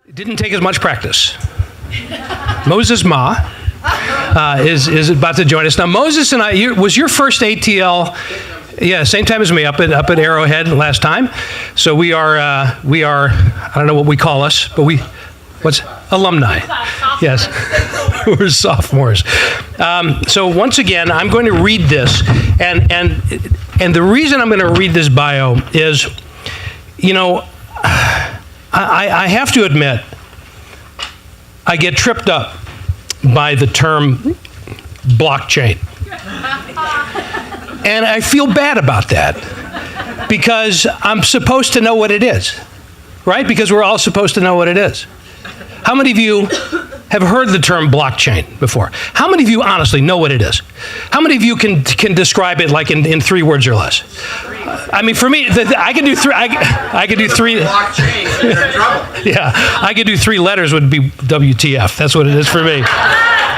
It didn't take as much practice. Moses Ma is about to join us. Now, Moses and I, was your first ATL, yeah, same time as me, up at Arrowhead last time. So we are, I don't know what we call us, but what's alumni? Yes, we're sophomores. So once again, I'm going to read this, and the reason I'm going to read this bio is, you know, I have to admit, I get tripped up by the term blockchain. And I feel bad about that because I'm supposed to know what it is, right? Because we're all supposed to know what it is. How many of you have heard the term blockchain before? How many of you honestly know what it is? How many of you can describe it like in 3 words or less? I mean, for me, I can do three. I can do 3. Blockchain, you're in trouble. Yeah, I could do 3 letters would be WTF. That's what it is for me.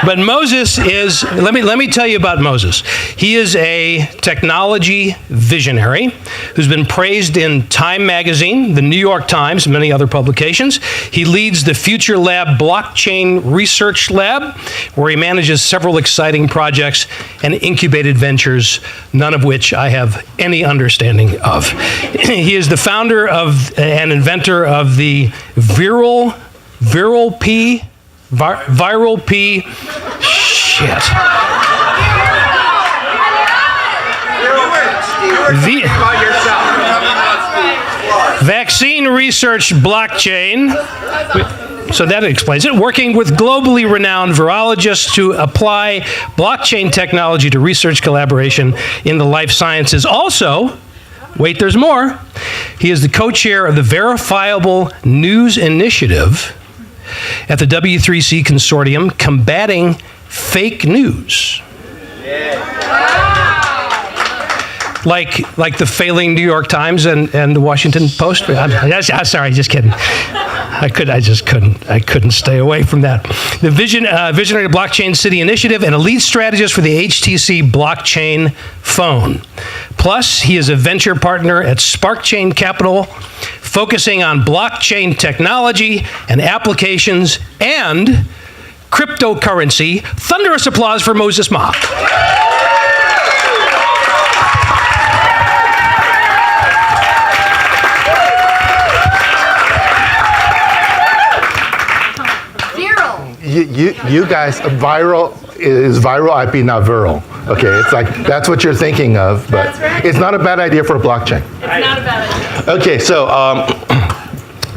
But Moses is, let me tell you about Moses. He is a technology visionary who's been praised in Time Magazine, the New York Times, and many other publications. He leads the Future Lab Blockchain Research Lab, where he manages several exciting projects and incubated ventures, none of which I have any understanding of. He is the founder of and inventor of the Viral P, shit. Vaccine research blockchain. So that explains it. Working with globally renowned virologists to apply blockchain technology to research collaboration in the life sciences. Also, wait, there's more. He is the co-chair of the Verifiable News Initiative at the W3C Consortium, combating fake news. Like the failing New York Times and the Washington Post. I'm sorry, just kidding. I couldn't stay away from that. The Visionary Blockchain City Initiative and a lead strategist for the HTC blockchain phone. Plus, he is a venture partner at SparkChain Capital, focusing on blockchain technology and applications and cryptocurrency. Thunderous applause for Moses Ma. You guys, viral is viral IP, not viral. Okay, it's like, that's what you're thinking of, but it's not a bad idea for a blockchain. It's not a bad idea. Okay, so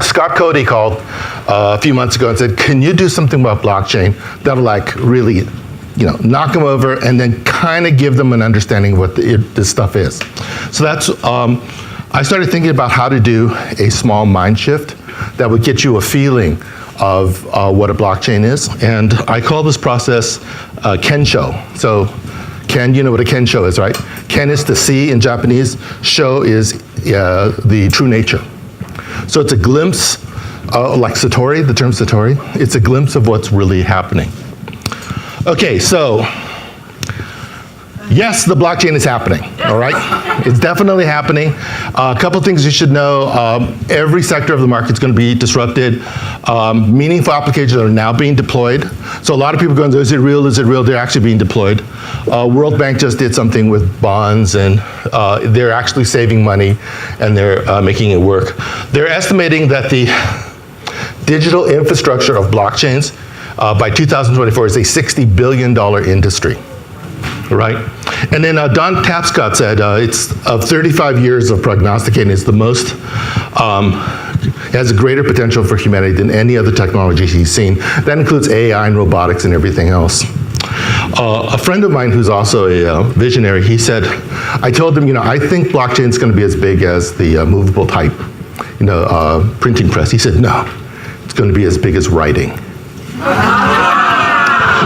Scott Cody called a few months ago and said, can you do something about blockchain that'll like really, knock them over and then kind of give them an understanding of what this stuff is. So that's, I started thinking about how to do a small mind shift that would get you a feeling of what a blockchain is, and I call this process kensho. So, ken, you know what a kensho is, right? Ken is to see in Japanese. Sho is the true nature. So it's a glimpse, like Satori, the term Satori. It's a glimpse of what's really happening. Okay, so yes, the blockchain is happening, all right? It's definitely happening. A couple things you should know. Every sector of the market is going to be disrupted. Meaningful applications are now being deployed. So a lot of people are going, is it real, is it real? They're actually being deployed. World Bank just did something with bonds, and they're actually saving money, and they're making it work. They're estimating that the digital infrastructure of blockchains by 2024 is a $60 billion industry. Right? And then Don Tapscott said it's of 35 years of prognosticating, it's the most, has a greater potential for humanity than any other technology he's seen. That includes AI and robotics and everything else. A friend of mine who's also a visionary, he said, I told him, I think blockchain is going to be as big as the movable type, printing press. He said, no, it's going to be as big as writing.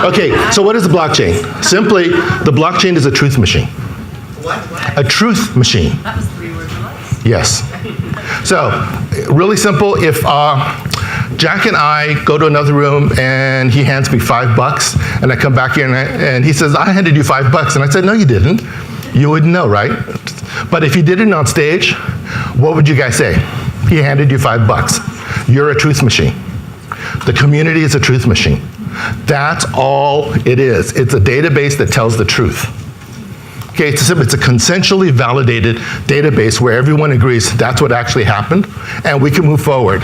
Okay, so what is a blockchain? Simply, the blockchain is a truth machine. What? A truth machine. That was 3 words or less. Yes. So, really simple. If Jack and I go to another room and he hands me $5, and I come back here and he says, I handed you $5, and I said, no, you didn't. You wouldn't know, right? But if he did it on stage, what would you guys say? He handed you $5. You're a truth machine. The community is a truth machine. That's all it is. It's a database that tells the truth. Okay, it's a consensually validated database where everyone agrees that's what actually happened, and we can move forward.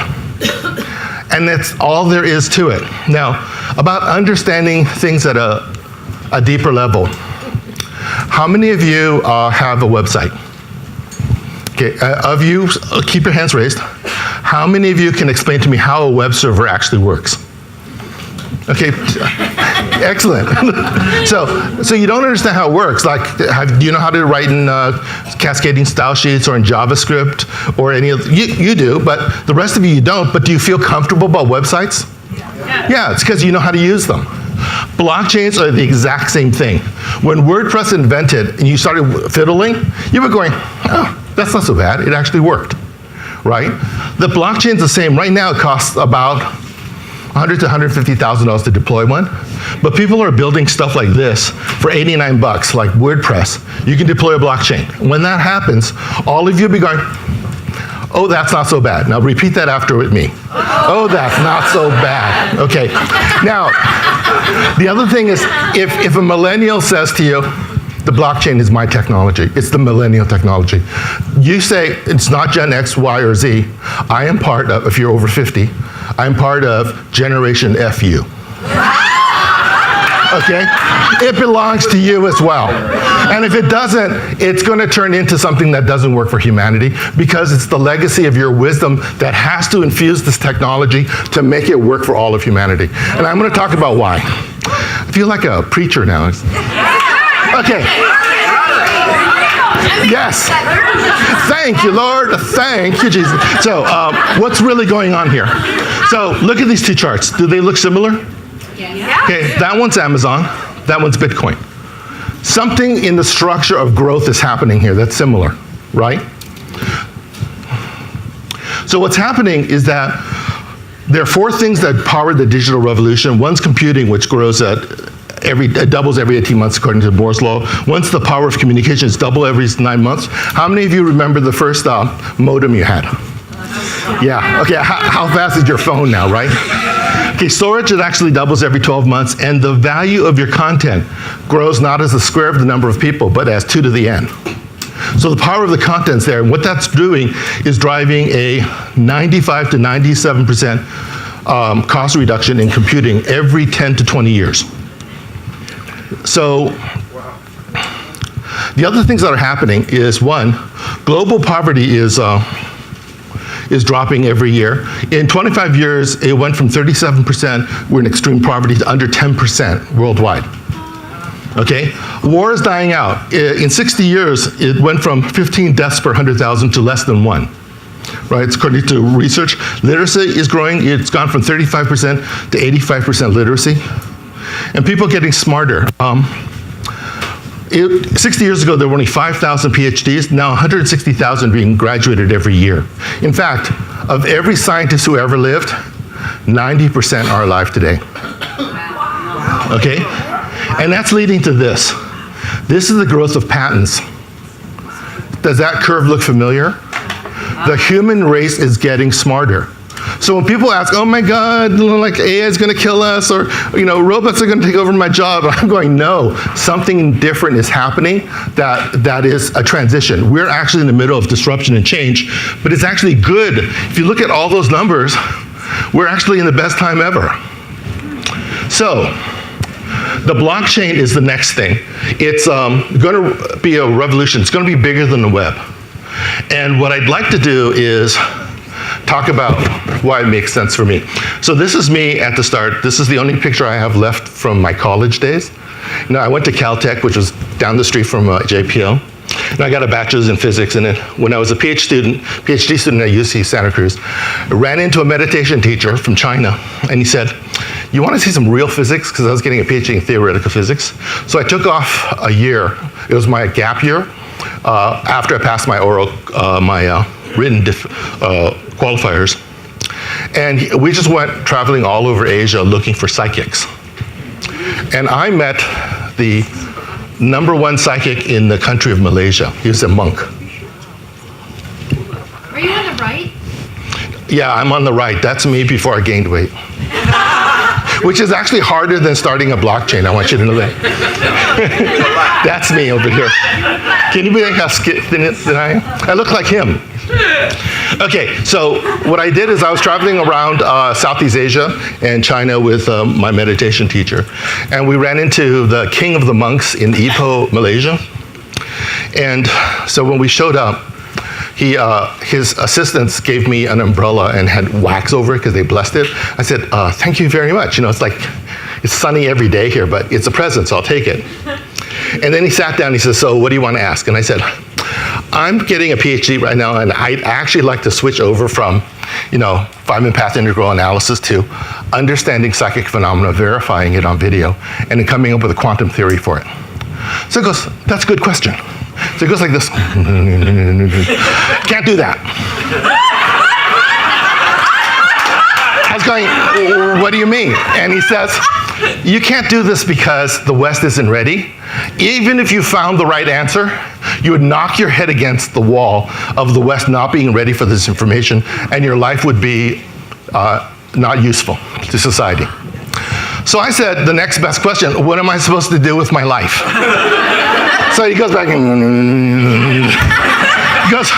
And that's all there is to it. Now, about understanding things at a deeper level. How many of you have a website? Okay, of you, keep your hands raised. How many of you can explain to me how a web server actually works? Okay, excellent. So you don't understand how it works. Like, do you know how to write in cascading style sheets or in JavaScript or any of, you do, but the rest of you don't, but do you feel comfortable about websites? Yeah, it's because you know how to use them. Blockchains are the exact same thing. When WordPress invented and you started fiddling, you were going, oh, that's not so bad. It actually worked, right? The blockchain's the same. Right now it costs about $100,000 to $150,000 to deploy one, but people are building stuff like this for $89, like WordPress. You can deploy a blockchain. When that happens, all of you will be going, oh, that's not so bad. Now repeat that after with me. Oh, that's not so bad. Okay. Now, the other thing is, if a millennial says to you, the blockchain is my technology, it's the millennial technology. You say, it's not Gen X, Y, or Z. I am part of, if you're over 50, I'm part of Generation FU. Okay? It belongs to you as well. And if it doesn't, it's going to turn into something that doesn't work for humanity because it's the legacy of your wisdom that has to infuse this technology to make it work for all of humanity. And I'm going to talk about why. I feel like a preacher now. Okay. Yes. Thank you, Lord. Thank you, Jesus. So, what's really going on here? So, look at these two charts. Do they look similar? Yeah. Okay, that one's Amazon. That one's Bitcoin. Something in the structure of growth is happening here that's similar, right? So, what's happening is that there are four things that power the digital revolution. One's computing, which grows at it doubles every 18 months according to Moore's law. Once the power of communication is double every 9 months. How many of you remember the first modem you had? Yeah, okay, how fast is your phone now, right? Okay, storage, it actually doubles every 12 months, and the value of your content grows not as the square of the number of people, but as 2 to the n. So the power of the content's there, and what that's doing is driving a 95 to 97% cost reduction in computing every 10 to 20 years. So, the other things that are happening is, one, global poverty is dropping every year. In 25 years, it went from 37%, we're in extreme poverty, to under 10% worldwide. Okay? War is dying out. In 60 years, it went from 15 deaths per 100,000 to less than 1. Right, it's according to research. Literacy is growing. It's gone from 35% to 85% literacy. And people getting smarter. 60 years ago, there were only 5,000 PhDs. Now 160,000 being graduated every year. In fact, of every scientist who ever lived, 90% are alive today. Okay? And that's leading to this. This is the growth of patents. Does that curve look familiar? The human race is getting smarter. So when people ask, oh my God, like AI is going to kill us, or robots are going to take over my job, I'm going, no, something different is happening that is a transition. We're actually in the middle of disruption and change, but it's actually good. If you look at all those numbers, we're actually in the best time ever. So the blockchain is the next thing. It's going to be a revolution. It's going to be bigger than the web. And what I'd like to do is talk about why it makes sense for me. So this is me at the start. This is the only picture I have left from my college days. I went to Caltech, which was down the street from JPL. And I got a bachelor's in physics. And then when I was a PhD student at UC Santa Cruz, I ran into a meditation teacher from China. And he said, you want to see some real physics? Because I was getting a PhD in theoretical physics. So I took off a year. It was my gap year. After I passed my written qualifiers. And we just went traveling all over Asia looking for psychics. And I met the #1 psychic in the country of Malaysia. He was a monk. Are you on the right? Yeah, I'm on the right. That's me before I gained weight. which is actually harder than starting a blockchain. I want you to know that. That's me over here. Can you believe how thin I am? I look like him. Okay, so what I did is I was traveling around Southeast Asia and China with my meditation teacher. And we ran into the king of the monks in Ipoh, Malaysia. And so when we showed up, his assistants gave me an umbrella and had wax over it because they blessed it. I said, thank you very much. You know, it's sunny every day here, but it's a present, so I'll take it. And then he sat down and he says, so what do you want to ask? And I said, I'm getting a PhD right now, and I'd actually like to switch over from, Feynman path integral analysis to understanding psychic phenomena, verifying it on video, and then coming up with a quantum theory for it. So he goes, that's a good question. So it goes like this. Can't do that. I was going, what do you mean? And he says, you can't do this because the West isn't ready. Even if you found the right answer, you would knock your head against the wall of the West not being ready for this information, and your life would be not useful to society. So I said, the next best question, what am I supposed to do with my life? So he goes back and he goes,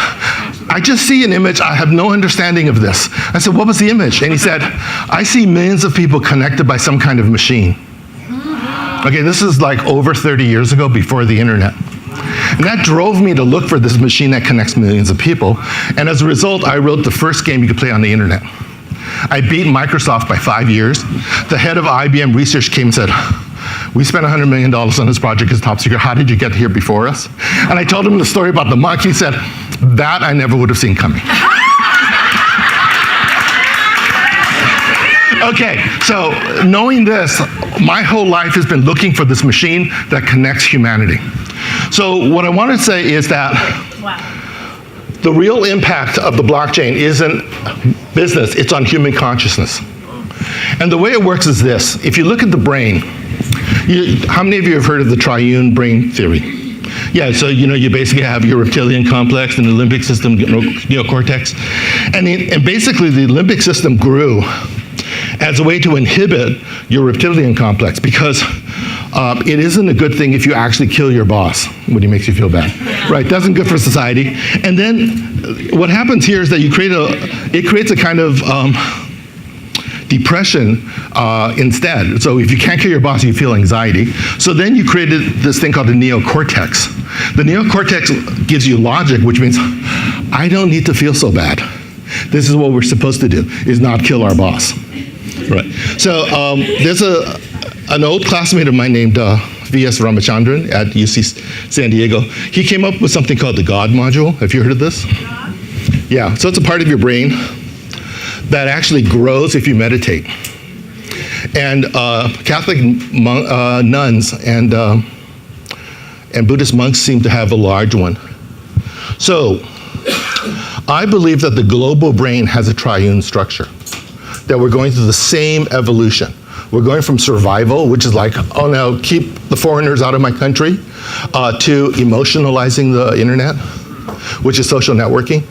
I just see an image, I have no understanding of this. I said, what was the image? And he said, I see millions of people connected by some kind of machine. Okay, this is like over 30 years ago, before the internet. And that drove me to look for this machine that connects millions of people. And as a result, I wrote the first game you could play on the internet. I beat Microsoft by 5 years. The head of IBM Research came and said, we spent $100 million on this project, it's top secret. How did you get here before us? And I told him the story about the monk. He said, that I never would have seen coming. Okay, so knowing this, my whole life has been looking for this machine that connects humanity. So what I want to say is that the real impact of the blockchain isn't business, it's on human consciousness. And the way it works is this. If you look at the brain, how many of you have heard of the triune brain theory? Yeah, so you basically have your reptilian complex and the limbic system, neocortex. And basically the limbic system grew as a way to inhibit your reptilian complex, because it isn't a good thing if you actually kill your boss when he makes you feel bad. Right, that's not good for society. And then what happens here is that it creates a kind of depression instead. So if you can't kill your boss, you feel anxiety. So then you created this thing called the neocortex. The neocortex gives you logic, which means I don't need to feel so bad. This is what we're supposed to do, is not kill our boss. Right. So there's an old classmate of mine named V.S. Ramachandran at UC San Diego. He came up with something called the God module. Have you heard of this? Yeah, so it's a part of your brain that actually grows if you meditate. And Catholic nuns and Buddhist monks seem to have a large one. So I believe that the global brain has a triune structure, that we're going through the same evolution. We're going from survival, which is like, oh no, keep the foreigners out of my country, to emotionalizing the internet, which is social networking,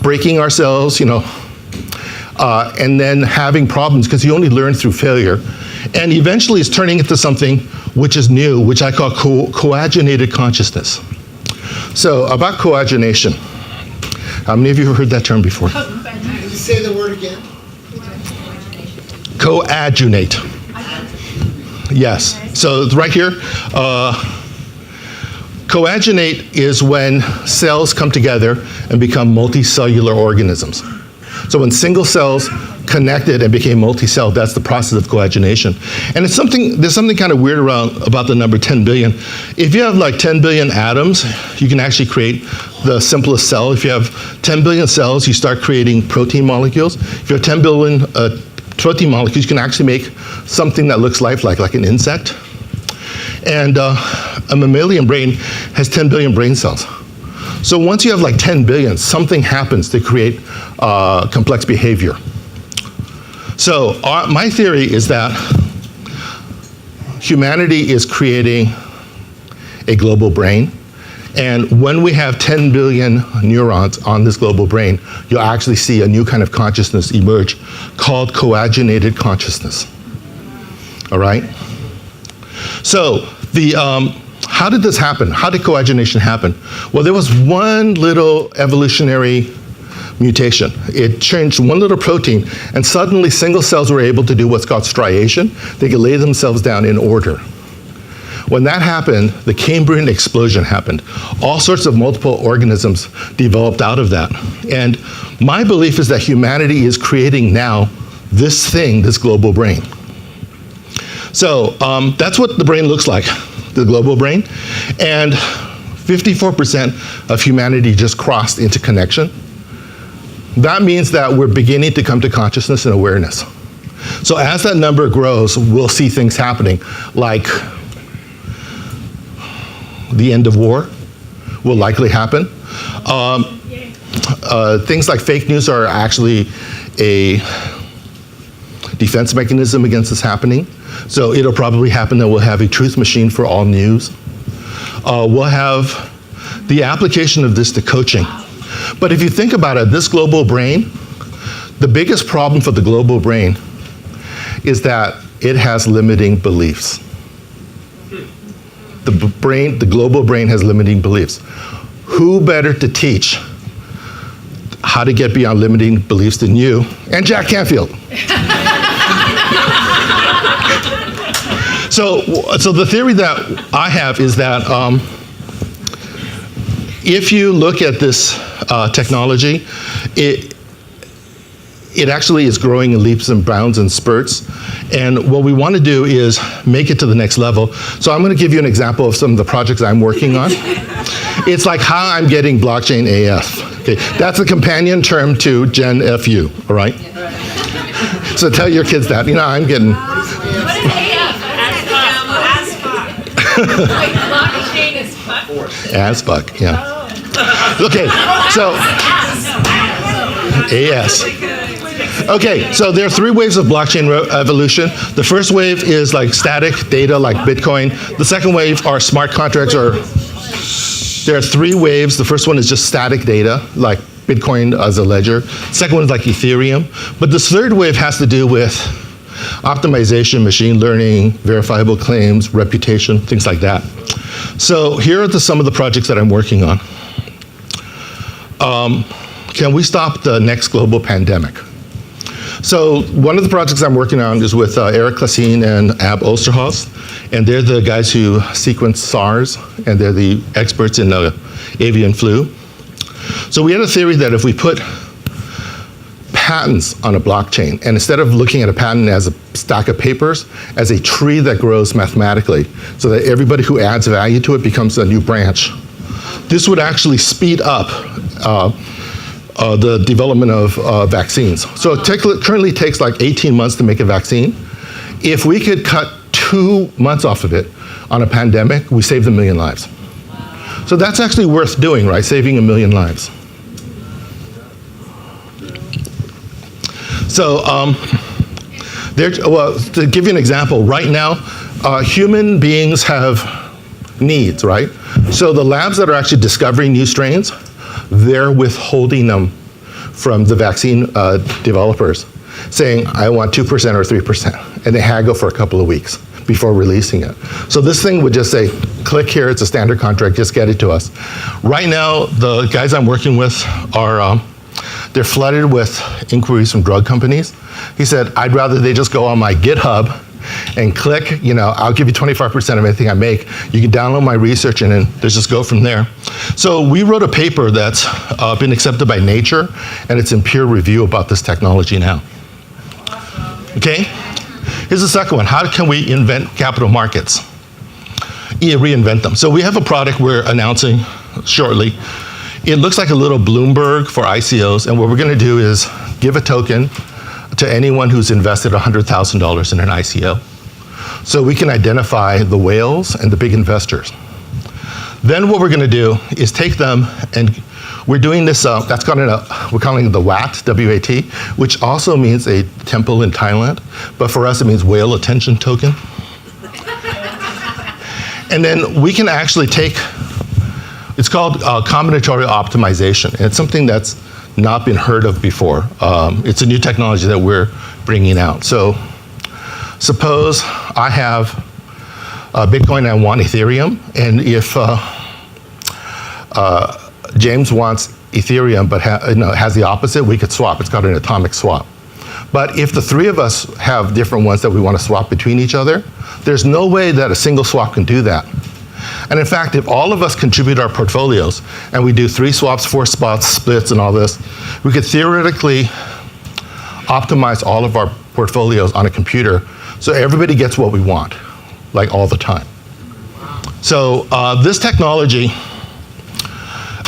breaking ourselves, and then having problems, because you only learn through failure. And eventually it's turning into something which is new, which I call coagulated consciousness. So about coagination, how many of you have heard that term before? Say the word again. Coaginate. Yes. So it's right here. Coaginate is when cells come together and become multicellular organisms. So when single cells connected and became multi-cell, that's the process of coagination. And there's something kind of weird about the number 10 billion. If you have like 10 billion atoms, you can actually create the simplest cell. If you have 10 billion cells, you start creating protein molecules. If you have 10 billion protein molecules, you can actually make something that looks lifelike, like an insect. And a mammalian brain has 10 billion brain cells. So once you have like 10 billion, something happens to create complex behavior. So my theory is that humanity is creating a global brain. And when we have 10 billion neurons on this global brain, you'll actually see a new kind of consciousness emerge called coaginated consciousness. all right? So how did this happen? How did coagenation happen? Well, there was one little evolutionary mutation. It changed one little protein, and suddenly single cells were able to do what's called striation. They could lay themselves down in order. When that happened, the Cambrian explosion happened. All sorts of multiple organisms developed out of that. And my belief is that humanity is creating now this thing, this global brain. So that's what the brain looks like, the global brain. And 54% of humanity just crossed into connection. That means that we're beginning to come to consciousness and awareness. So as that number grows, we'll see things happening like the end of war will likely happen. Things like fake news are actually a defense mechanism against this happening. So it'll probably happen that we'll have a truth machine for all news. We'll have the application of this to coaching. But if you think about it, this global brain, the biggest problem for the global brain is that it has limiting beliefs. The global brain has limiting beliefs. Who better to teach how to get beyond limiting beliefs than you and Jack Canfield? So the theory that I have is that if you look at this technology, it actually is growing in leaps and bounds and spurts. And what we want to do is make it to the next level. So I'm going to give you an example of some of the projects I'm working on. It's like how I'm getting blockchain AF. Okay, that's a companion term to Gen FU, all right? So tell your kids that. You know, I'm getting... What is AF? As fuck. Like blockchain is fuck? As fuck, yeah. Okay, so... AS. Okay, so there are 3 waves of blockchain evolution. The first wave is like static data like Bitcoin. The second wave are smart contracts, or there are 3 waves. The first one is just static data like Bitcoin as a ledger. Second one is like Ethereum. But this third wave has to do with optimization, machine learning, verifiable claims, reputation, things like that. So here are some of the projects that I'm working on. Can we stop the next global pandemic? So one of the projects I'm working on is with Eric Klassen and Ab Osterhaus, and they're the guys who sequence SARS, and they're the experts in avian flu. So we had a theory that if we put patents on a blockchain, and instead of looking at a patent as a stack of papers, as a tree that grows mathematically, so that everybody who adds value to it becomes a new branch, this would actually speed up the development of vaccines. So it currently takes like 18 months to make a vaccine. If we could cut 2 months off of it on a pandemic, we saved 1 million lives. Wow. So that's actually worth doing, right? Saving 1 million lives. So to give you an example, right now, human beings have needs, right? So the labs that are actually discovering new strains, they're withholding them from the vaccine developers, saying, I want 2% or 3%. And they haggle for a couple of weeks before releasing it. So this thing would just say, click here, it's a standard contract, just get it to us. Right now, the guys I'm working with are, they're flooded with inquiries from drug companies. He said, I'd rather they just go on my GitHub and click, you know, I'll give you 25% of anything I make. You can download my research and then just go from there. So we wrote a paper that's been accepted by Nature, and it's in peer review about this technology now. Okay, here's the second one. How can we invent capital markets? Reinvent them. So we have a product we're announcing shortly. It looks like a little Bloomberg for ICOs, and what we're gonna do is give a token to anyone who's invested $100,000 in an ICO. So we can identify the whales and the big investors. Then what we're gonna do is take them, and we're doing this, we're calling it the WAT, W-A-T, which also means a temple in Thailand, but for us it means whale attention token. And then we can actually take, it's called combinatorial optimization, and it's something that's not been heard of before. It's a new technology that we're bringing out. So Suppose I have Bitcoin and I want Ethereum, and if James wants Ethereum but has the opposite, we could swap. It's called an atomic swap. But if the three of us have different ones that we want to swap between each other, there's no way that a single swap can do that. And in fact, if all of us contribute our portfolios and we do 3 swaps, 4 spots, splits, and all this, we could theoretically optimize all of our portfolios on a computer so everybody gets what we want, like all the time. So this technology,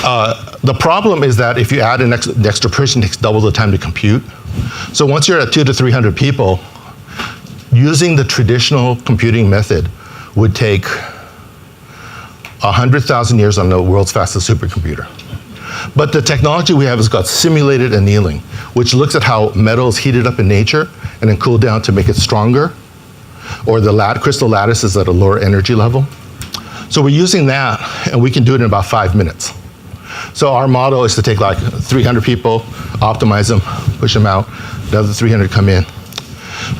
the problem is that if you add an extra person, it takes double the time to compute. So once you're at 200 to 300 people, using the traditional computing method would take 100,000 years on the world's fastest supercomputer. But the technology we have is called simulated annealing, which looks at how metal is heated up in nature and then cooled down to make it stronger, or the crystal lattice is at a lower energy level. So we're using that, and we can do it in about 5 minutes. So our model is to take like 300 people, optimize them, push them out, the other 300 come in.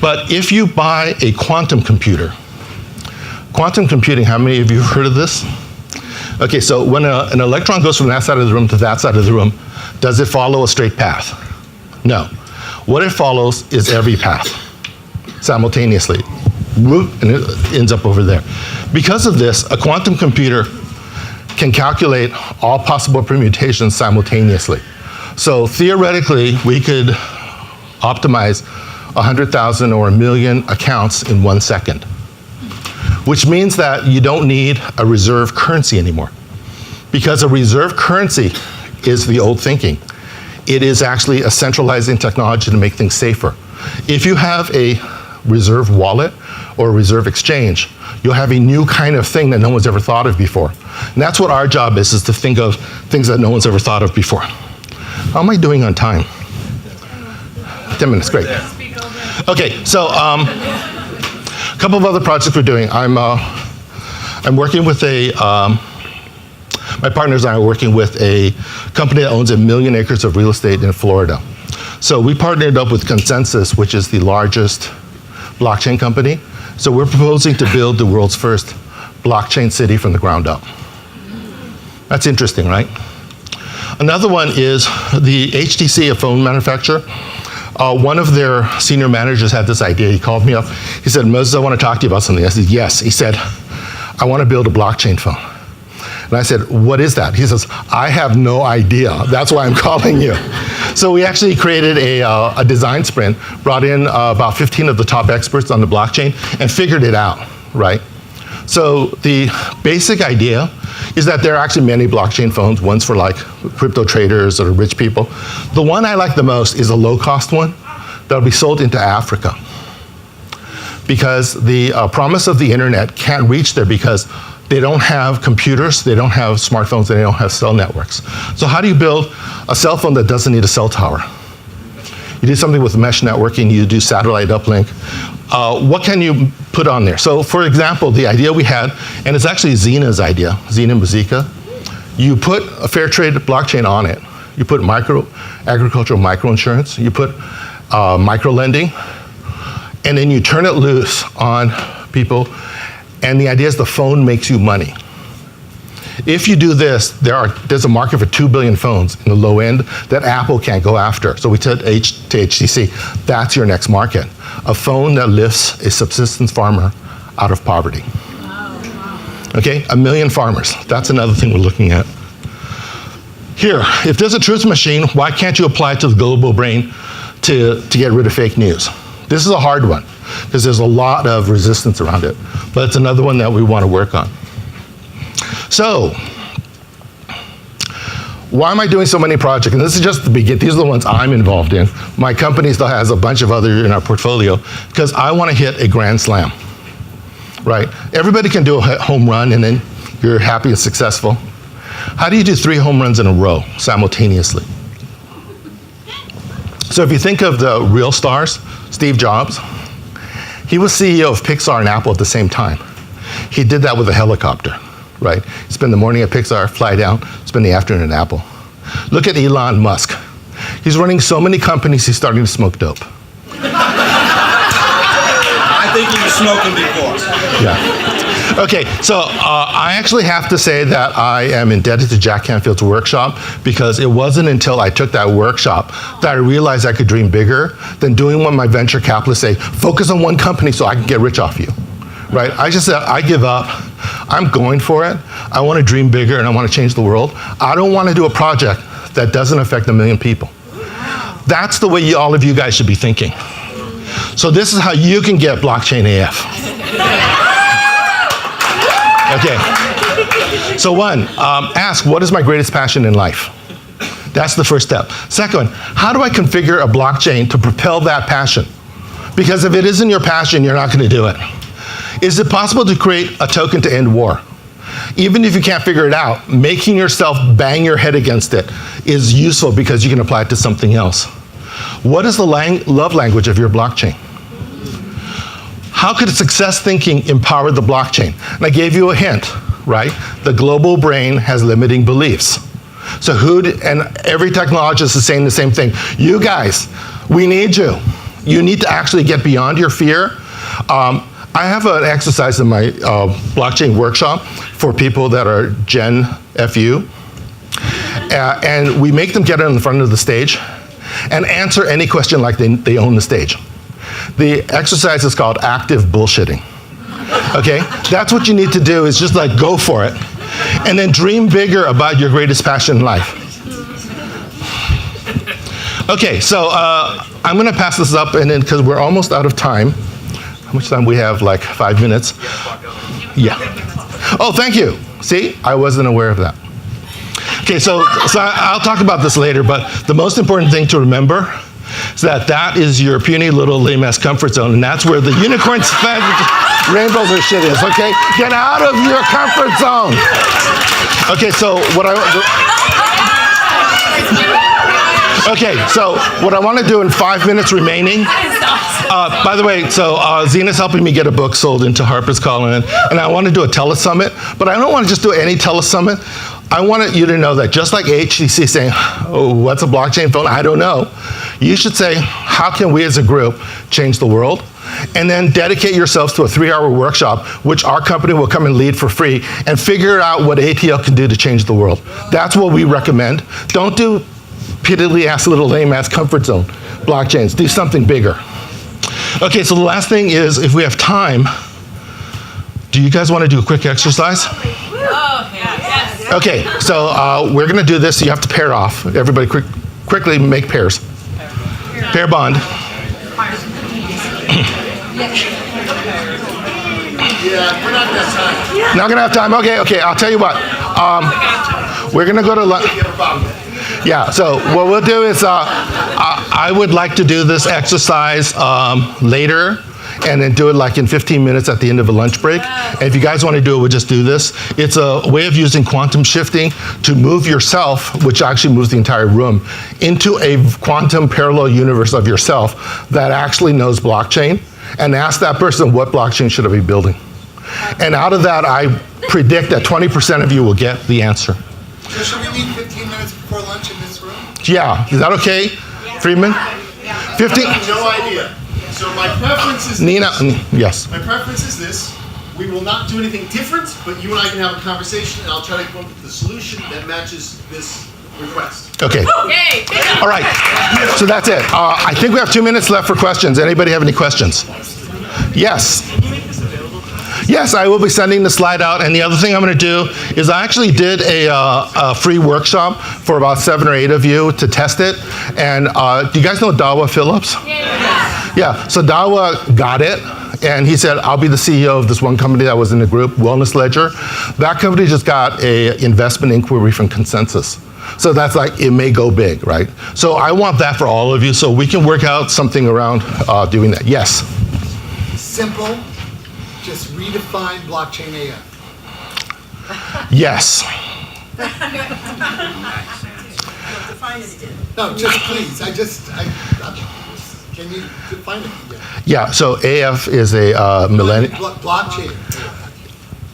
But if you buy a quantum computer, quantum computing, how many of you have heard of this? Okay, so when an electron goes from that side of the room to that side of the room, does it follow a straight path? No. What it follows is every path, simultaneously. Whoop, and it ends up over there. Because of this, a quantum computer can calculate all possible permutations simultaneously. So theoretically, we could optimize 100,000 or 1 million accounts in 1 second, which means that you don't need a reserve currency anymore. Because a reserve currency is the old thinking. It is actually a centralizing technology to make things safer. If you have a reserve wallet or a reserve exchange, you'll have a new kind of thing that no one's ever thought of before. And that's what our job is to think of things that no one's ever thought of before. How am I doing on time? 10 minutes, great. Okay, so a couple of other projects we're doing. I'm working with my partners and I are working with a company that owns 1 million acres of real estate in Florida. So we partnered up with Consensus, which is the largest blockchain company. So we're proposing to build the world's first blockchain city from the ground up. That's interesting, right? Another one is the HTC, a phone manufacturer. One of their senior managers had this idea. He called me up. He said, Moses, I want to talk to you about something. I said, yes. He said, I want to build a blockchain phone. And I said, what is that? He says, I have no idea. That's why I'm calling you. So we actually created a design sprint, brought in about 15 of the top experts on the blockchain, and figured it out, right? So the basic idea is that there are actually many blockchain phones. One's for like crypto traders or rich people. The one I like the most is a low-cost one that'll be sold into Africa. Because the promise of the internet can't reach there because they don't have computers, they don't have smartphones, they don't have cell networks. So how do you build a cell phone that doesn't need a cell tower? You do something with mesh networking, you do satellite uplink. What can you put on there? So for example, the idea we had, and it's actually Zena's idea, Zena Muzica, you put a fair trade blockchain on it. You put agricultural microinsurance, you put micro lending, and then you turn it loose on people. And the idea is the phone makes you money. If you do this, there's a market for 2 billion phones in the low end that Apple can't go after. So we said to HTC, that's your next market. A phone that lifts a subsistence farmer out of poverty. Okay, 1 million farmers. That's another thing we're looking at. Here, if there's a truth machine, why can't you apply it to the global brain to get rid of fake news? This is a hard one, because there's a lot of resistance around it. But it's another one that we want to work on. So, why am I doing so many projects? And this is just the beginning. These are the ones I'm involved in. My company still has a bunch of other in our portfolio, because I want to hit a grand slam, right? Everybody can do a home run, and then you're happy and successful. How do you do 3 home runs in a row simultaneously? So if you think of the real stars, Steve Jobs, he was CEO of Pixar and Apple at the same time. He did that with a helicopter, right? Spend the morning at Pixar, fly down, spend the afternoon at Apple. Look at Elon Musk. He's running so many companies, he's starting to smoke dope. I thinking you're smoking before. Yeah. Okay, so I actually have to say that I am indebted to Jack Canfield's workshop because it wasn't until I took that workshop that I realized I could dream bigger than doing what my venture capitalists say, focus on one company so I can get rich off you. Right? I just said, I give up. I'm going for it. I want to dream bigger and I want to change the world. I don't want to do a project that doesn't affect 1 million people. That's the way all of you guys should be thinking. So this is how you can get blockchain AF. Okay. So one, ask, what is my greatest passion in life? That's the first step. Second, how do I configure a blockchain to propel that passion? Because if it isn't your passion, you're not going to do it. Is it possible to create a token to end war? Even if you can't figure it out, making yourself bang your head against it is useful because you can apply it to something else. What is the love language of your blockchain? How could success thinking empower the blockchain? And I gave you a hint, right? The global brain has limiting beliefs. So and every technologist is saying the same thing. You guys, we need you. You need to actually get beyond your fear. I have an exercise in my blockchain workshop for people that are Gen FU. And we make them get in the front of the stage and answer any question like they own the stage. The exercise is called active bullshitting. Okay? That's what you need to do is just like go for it. And then dream bigger about your greatest passion in life. Okay, so I'm going to pass this up and then because we're almost out of time. How much time we have? Like 5 minutes? Yeah. Oh, thank you. See, I wasn't aware of that. Okay, so I'll talk about this later, but the most important thing to remember is that is your puny little lame-ass comfort zone, and that's where the unicorns, rainbows, and shit is, okay? Get out of your comfort zone. Okay, so what I want to do in 5 minutes remaining. By the way, so Zena's helping me get a book sold into HarperCollins, and I want to do a telesummit, but I don't want to just do any telesummit. I want you to know that just like HTC saying, oh, what's a blockchain phone? I don't know. You should say, how can we as a group change the world? And then dedicate yourselves to a 3-hour workshop, which our company will come and lead for free, and figure out what ATL can do to change the world. That's what we recommend. Don't do piddly-ass little lame-ass comfort zone blockchains. Do something bigger. Okay, so the last thing is, if we have time, do you guys want to do a quick exercise? Yes. Okay, so we're going to do this. So you have to pair off. Everybody quickly make pairs. Pair bond. Yeah, we're not gonna have time. Not going to have time? Okay, I'll tell you what. We're going to go to lunch. Yeah, so what we'll do is I would like to do this exercise later and then do it like in 15 minutes at the end of a lunch break. And if you guys want to do it, we'll just do this. It's a way of using quantum shifting to move yourself, which actually moves the entire room, into a quantum parallel universe of yourself that actually knows blockchain, and ask that person, what blockchain should I be building? And out of that, I predict that 20% of you will get the answer. So should we leave 15 minutes before lunch in this room? Yeah, is that okay, Friedman? 15? No idea. So my preference is Nina, yes. My preference is this. We will not do anything different, but you and I can have a conversation, and I'll try to come up with the solution that matches this request. Okay. Yay. All right. So that's it. I think we have 2 minutes left for questions. Anybody have any questions? Yes. Yes, I will be sending the slide out. And the other thing I'm going to do is I actually did a free workshop for about 7 or 8 of you to test it. And do you guys know Dawa Phillips? Yeah. So Dawa got it. And he said, I'll be the CEO of this one company that was in the group, Wellness Ledger. That company just got an investment inquiry from Consensus. So that's like, it may go big, right? So I want that for all of you so we can work out something around doing that. Yes? Simple. Just redefine blockchain AF. Yes. No, just please. Can you define it again? Yeah, so AF is a millennium. Blockchain.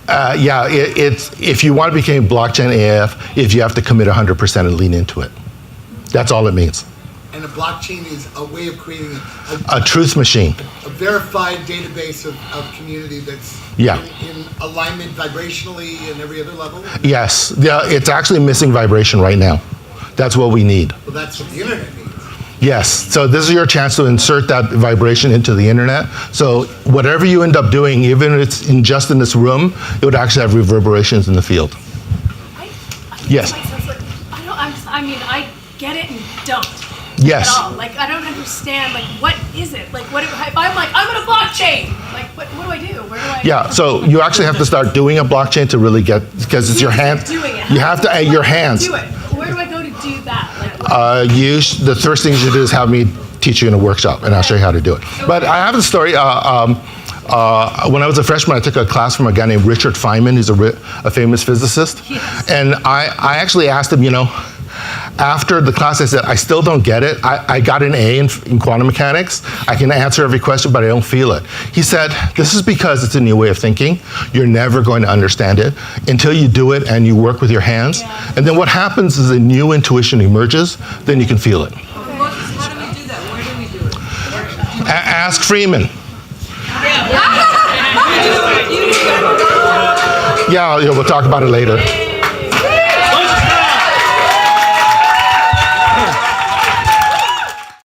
Yeah, it's if you want to become blockchain AF, if you have to commit 100% and lean into it. That's all it means. and a blockchain is a way of creating A truth machine. a verified database of community that's Yeah. in alignment vibrationally and every other level. Yes, yeah, it's actually missing vibration right now. That's what we need. Well, that's what the internet needs. Yes, so this is your chance to insert that vibration into the internet. So whatever you end up doing, even if it's just in this room, it would actually have reverberations in the field. Yes. I get it and don't. Yes. At all. Like, I don't understand, like, what is it? Like, what if I'm like, I'm in a blockchain. Like, what do I do? Where do I? Yeah, so you actually have to start doing a blockchain to really get, because it's your hand. Doing it. You have to, your hands. Do it. Where do I go to do that? Like, The first thing you should do is have me teach you in a workshop, and I'll show you how to do it. But I have a story. When I was a freshman, I took a class from a guy named Richard Feynman. He's a famous physicist. Yes. And I actually asked him, after the class, I said, I still don't get it. I got an A in quantum mechanics. I can answer every question, but I don't feel it. He said, this is because it's a new way of thinking. You're never going to understand it until you do it and you work with your hands. Yeah. And then what happens is a new intuition emerges, then you can feel it. How do we do that? Where do we do it? Ask Freeman. Yeah, we'll talk about it later.